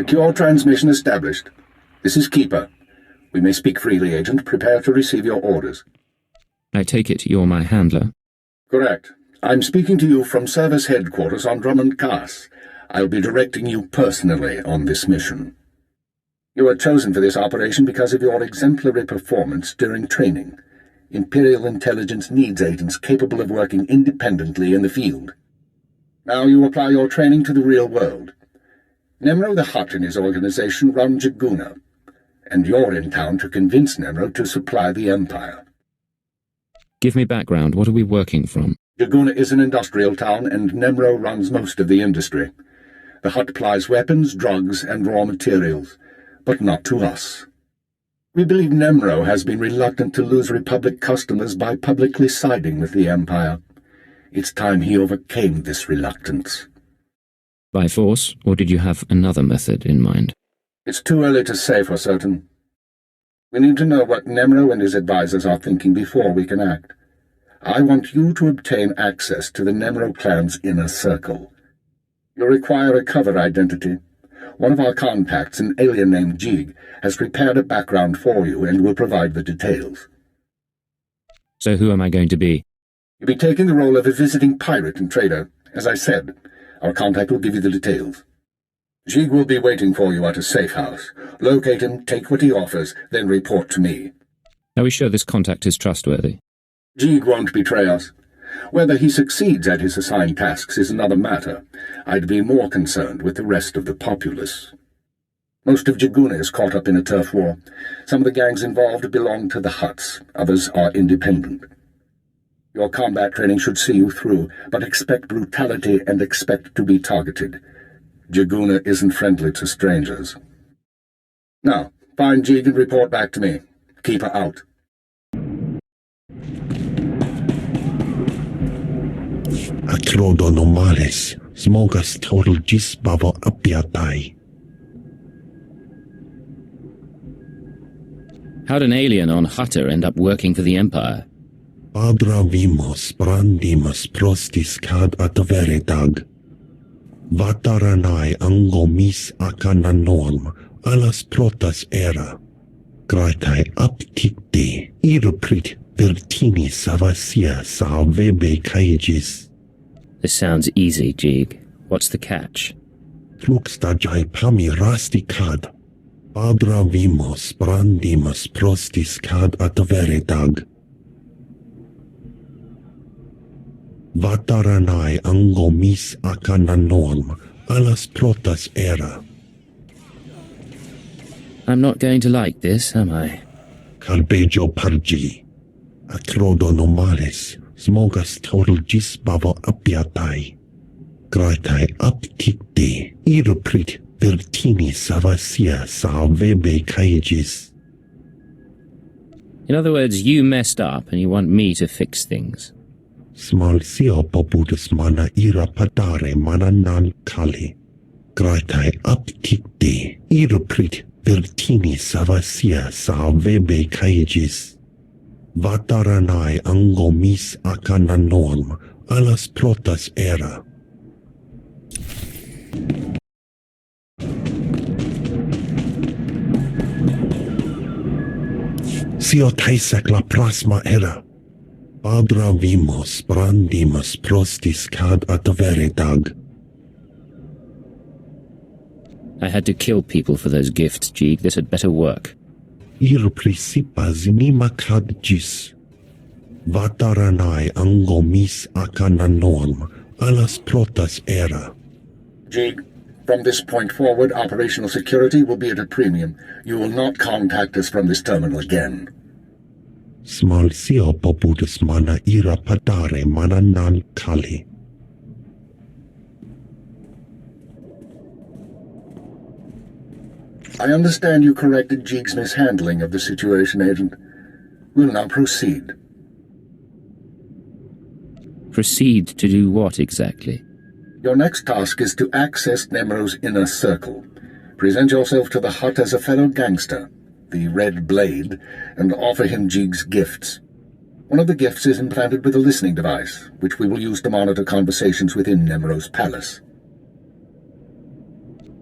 Secure transmission established. This is Keeper. We may speak freely, Agent. Prepare to receive your orders. I take it you're my handler? Correct. I'm speaking to you from Service Headquarters on Drummond Cass. I'll be directing you personally on this mission. You were chosen for this operation because of your exemplary performance during training. Imperial Intelligence needs agents capable of working independently in the field. Now you apply your training to the real world. Nemro the Hutt and his organization run Jaguna, and you're in town to convince Nemro to supply the Empire. Give me background. What are we working from? Jaguna is an industrial town, and Nemro runs most of the industry. The Hutt plies weapons, drugs, and raw materials, but not to us. We believe Nemro has been reluctant to lose Republic customers by publicly siding with the Empire. It's time he overcame this reluctance. By force, or did you have another method in mind? It's too early to say for certain. We need to know what Nemro and his advisors are thinking before we can act. I want you to obtain access to the Nemro clan's inner circle. You'll require a cover identity. One of our contacts, an alien named Jig, has prepared a background for you and will provide the details. So who am I going to be? You'll be taking the role of a visiting pirate and trader. As I said, our contact will give you the details. Jig will be waiting for you at a safe house. Locate him, take what he offers, then report to me. Are we sure this contact is trustworthy? Jig won't betray us. Whether he succeeds at his assigned tasks is another matter. I'd be more concerned with the rest of the populace. Most of Jaguna is caught up in a turf war. Some of the gangs involved belong to the Hutts. Others are independent. Your combat training should see you through, but expect brutality and expect to be targeted. Jaguna isn't friendly to strangers. Now, find Jig and report back to me. Keep her out. Atrodo normales, smogas total gis bavo apiatai. How'd an alien on Hutta end up working for the Empire? Padra vimos brandimus prostis cad ataveretag. Vataranai angomis acana norm, alas protas era. Gratai apticte, iruprit vertini savasia salvebe caegis. This sounds easy, Jig. What's the catch? Fluxtajai pami rasticad. Padra vimos brandimus prostis cad ataveretag. Vataranai angomis acana norm, alas protas era. I'm not going to like this, am I? Carbeggio pargi. Atrodo normales, smogas total gis bavo apiatai. Gratai apticte, iruprit vertini savasia salvebe caegis. In other words, you messed up and you want me to fix things. Smalsio popudus mana ira padare mana nan kali. Gratai apticte, iruprit vertini savasia salvebe caegis. Vataranai angomis acananorum, alas protas era. Sio taisec la plasma era. Padra vimos brandimus prostis cad adveredag. I had to kill people for those gifts, Jeeg. This had better work. Ir principas nima cad gis. Vataranai angomis acananorum, alas protas era. Jeeg, from this point forward, operational security will be at a premium. You will not contact us from this terminal again. Smalsio popudus mana ira padare mana nan kali. I understand you corrected Jeeg's mishandling of the situation, Agent. We'll now proceed. Proceed to do what exactly? Your next task is to access Nemro's inner circle. Present yourself to the Hut as a fellow gangster, the Red Blade, and offer him Jeeg's gifts. One of the gifts is implanted with a listening device, which we will use to monitor conversations within Nemro's palace.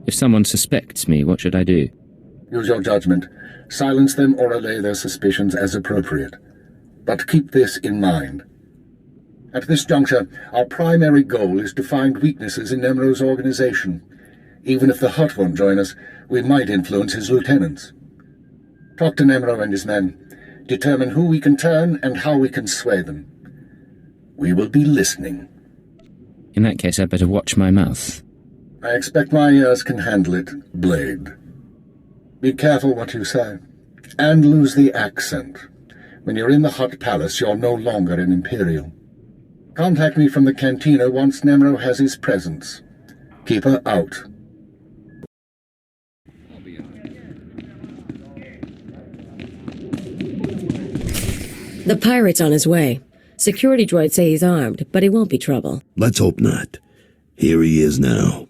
If someone suspects me, what should I do? Use your judgment. Silence them or allay their suspicions as appropriate. But keep this in mind. At this juncture, our primary goal is to find weaknesses in Nemro's organization. Even if the Hut won't join us, we might influence his lieutenants. Talk to Nemro and his men. Determine who we can turn and how we can sway them. We will be listening. In that case, I'd better watch my mouth. I expect my ears can handle it, Blade. Be careful what you say. And lose the accent. When you're in the Hut Palace, you're no longer an Imperial. Contact me from the cantina once Nemro has his presence. Keep her out. The pirate's on his way. Security droids say he's armed, but he won't be trouble. Let's hope not. Here he is now.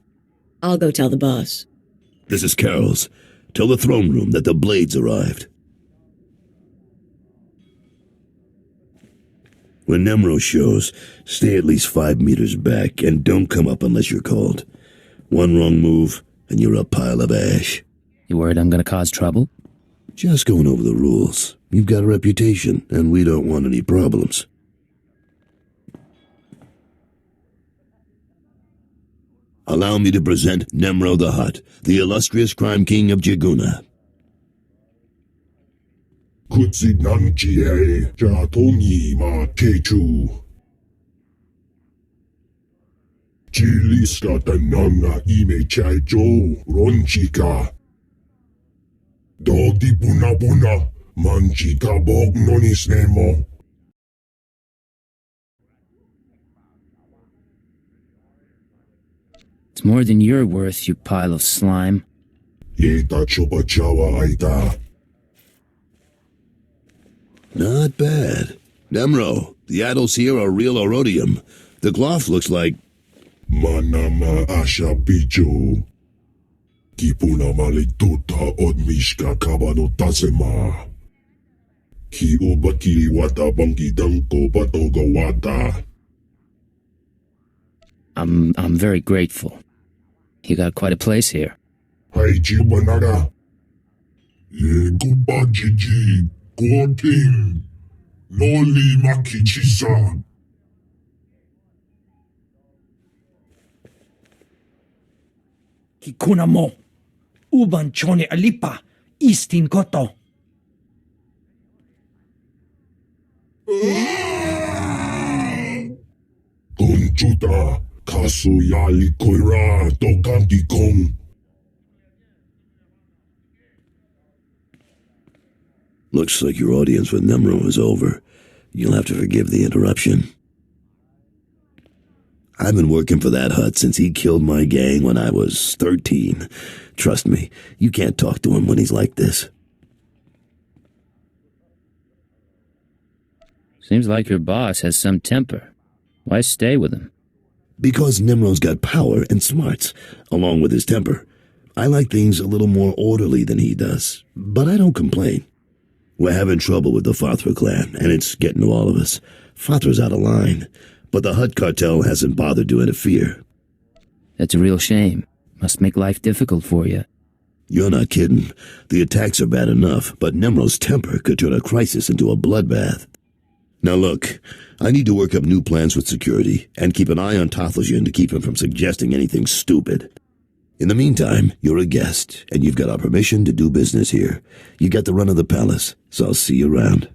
I'll go tell the boss. This is Carol's. Tell the throne room that the Blades arrived. When Nemro shows, stay at least 5 meters back and don't come up unless you're called. One wrong move, and you're a pile of ash. You worried I'm going to cause trouble? Just going over the rules. You've got a reputation, and we don't want any problems. Allow me to present Nemro the Hutt, the illustrious crime king of Jaguna. Kutsinanchie Jatomi ma techu. Chiliska tananga ime chaijo ronchika. Dodi buna buna manchika bog nonis nemo. It's more than you're worth, you pile of slime. Yeta chobachawa aita. Not bad. Nemro, the idols here are real Orodium. The cloth looks like... Manama asha bijo. Kipuna malituta odmishka kabano tasema. Ki obakiri wata bangi danko batoga wata. I'm very grateful. You got quite a place here. Haiji banara. Ye gubajiji. Goting. Noli makichisa. Kikuna mo. Uban chone alipa. Istin koto. Kunchuta. Kas Suyali koira tokanti kong. Looks like your audience with Nimro is over. You'll have to forgive the interruption. I've been working for that Hutt since he killed my gang when I was 13. Trust me, you can't talk to him when he's like this. Seems like your boss has some temper. Why stay with him? Because Nimro's got power and smarts, along with his temper. I like things a little more orderly than he does, but I don't complain. We're having trouble with the Fathra clan, and it's getting to all of us. Fathra's out of line, but the Hutt cartel hasn't bothered to interfere. That's a real shame. Must make life difficult for you. You're not kidding. The attacks are bad enough, but Nimro's temper could turn a crisis into a bloodbath. Now look, I need to work up new plans with security, and keep an eye on Tathlosian to keep him from suggesting anything stupid. In the meantime, you're a guest, and you've got our permission to do business here. You got the run of the palace, so I'll see you around.